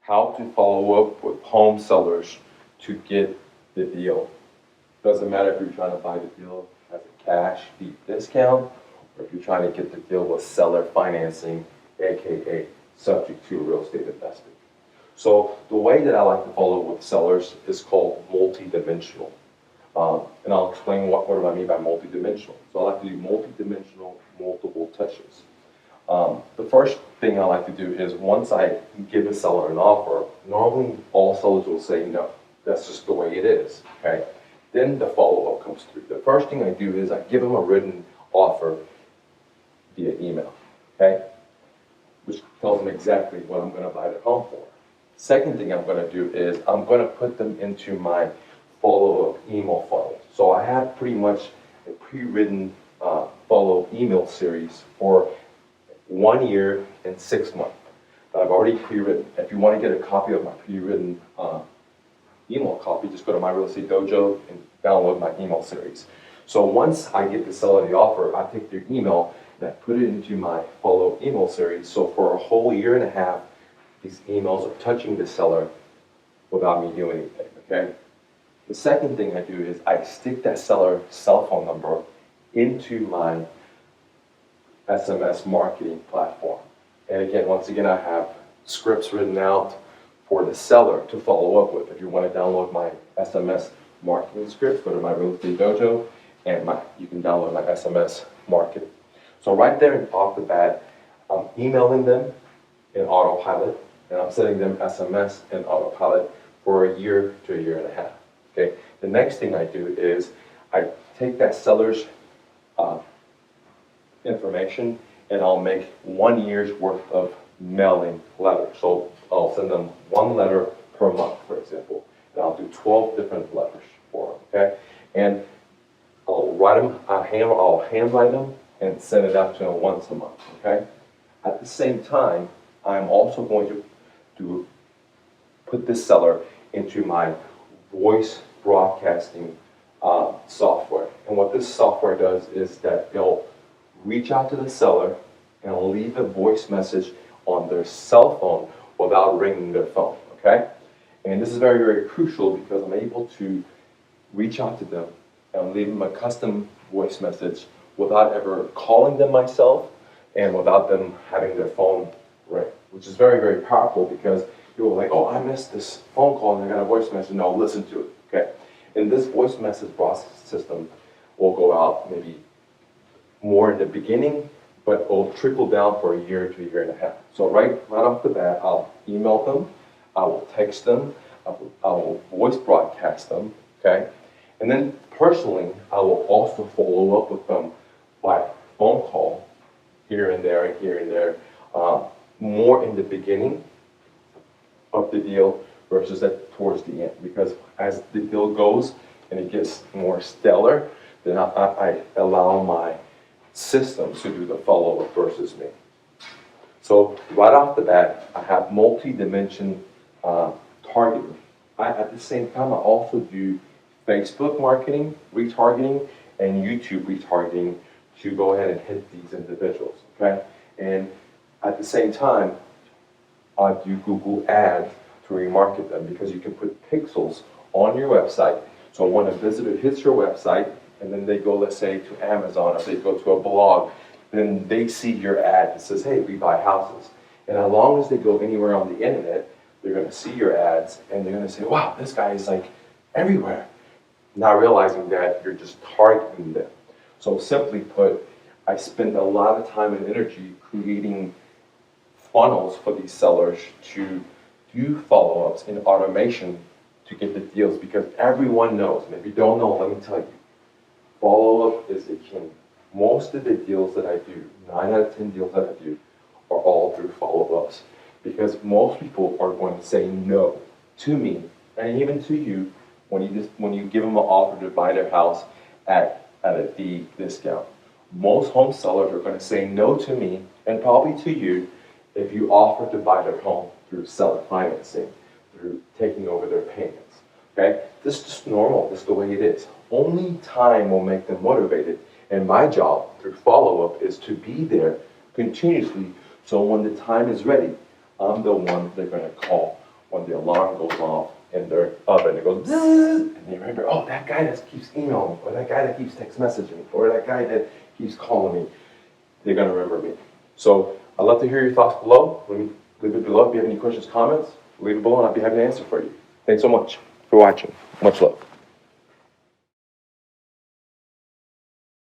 how to follow up with home sellers to get the deal. Doesn't matter if you're trying to buy the deal as a cash deep discount, or if you're trying to get the deal with seller financing, aka subject to real estate investing. So the way that I like to follow with sellers is called multi-dimensional. And I'll explain what do I mean by multi-dimensional. So I like to do multi-dimensional, multiple touches. The first thing I like to do is once I give a seller an offer, normally all sellers will say no. That's just the way it is, okay? Then the follow-up comes through. The first thing I do is I give them a written offer via email, okay? Which tells them exactly what I'm gonna buy their home for. Second thing I'm gonna do is I'm gonna put them into my follow-up email funnel. So I have pretty much a pre-written follow-up email series for 1 year and 6 months that I've already pre-written. If you want to get a copy of my pre-written email copy, just go to My Real Estate Dojo and download my email series. So once I get the seller the offer, I take their email and I put it into my follow-up email series. So for a whole year and a half, these emails are touching the seller without me doing anything, okay? The second thing I do is I stick that seller's cell phone number into my SMS marketing platform. And again, once again, I have scripts written out for the seller to follow up with. If you want to download my SMS marketing scripts, go to My Real Estate Dojo, and you can download my SMS marketing. So right there off the bat, I'm emailing them in autopilot, and I'm sending them SMS in autopilot for a year to a year and a half. Okay. The next thing I do is I take that seller's information and I'll make 1 year's worth of mailing letters. So I'll send them 1 letter per month, for example, and I'll do 12 different letters for them. Okay, and I'll write them. I'll handwrite them and send it out to them once a month. Okay. At the same time, I'm also going to put this seller into my voice broadcasting software. And what this software does is that it'll reach out to the seller and leave a voice message on their cell phone without ringing their phone, okay? And this is very, very crucial because I'm able to reach out to them and leave them a custom voice message without ever calling them myself and without them having their phone ring, which is very, very powerful because people are like, oh, I missed this phone call and I got a voice message. No, listen to it, okay? And this voice message process system will go out maybe more in the beginning, but it'll trickle down for a year to a year and a half. So right off the bat, I'll email them, I will text them, I will voice broadcast them, okay? And then personally, I will also follow up with them by phone call here and there and here and there, more in the beginning of the deal versus towards the end. Because as the deal goes and it gets more stellar, then I allow my systems to do the follow-up versus me. So right off the bat, I have multi-dimension targeting. At the same time, I also do Facebook marketing, retargeting, and YouTube retargeting to go ahead and hit these individuals, okay? And at the same time, I do Google ads to remarket them because you can put pixels on your website. So when a visitor hits your website and then they go, let's say, to Amazon or they go to a blog, then they see your ad that says, hey, we buy houses. And as long as they go anywhere on the internet, they're going to see your ads and they're going to say, wow, this guy is like everywhere. Not realizing that you're just targeting them. So simply put, I spend a lot of time and energy creating funnels for these sellers to do follow-ups in automation to get the deals because everyone knows, and if you don't know, let me tell you, follow-up is the king. Most of the deals that I do, 9 out of 10 deals that I do, are all through follow-ups because most people are going to say no to me and even to you when you give them an offer to buy their house at a deep discount. Most home sellers are going to say no to me and probably to you if you offer to buy their home through seller financing, through taking over their payments. Okay? This is just normal. This is the way it is. Only time will make them motivated. And my job through follow-up is to be there continuously so when the time is ready, I'm the one they're going to call when the alarm goes off and they're up and it goes bzzz, and they remember, oh, that guy that keeps emailing me, or that guy that keeps text messaging me, or that guy that keeps calling me, they're gonna remember me. So I'd love to hear your thoughts below. Leave it below. If you have any questions, comments, leave it below and I'll be happy to answer for you. Thanks so much for watching. Much love.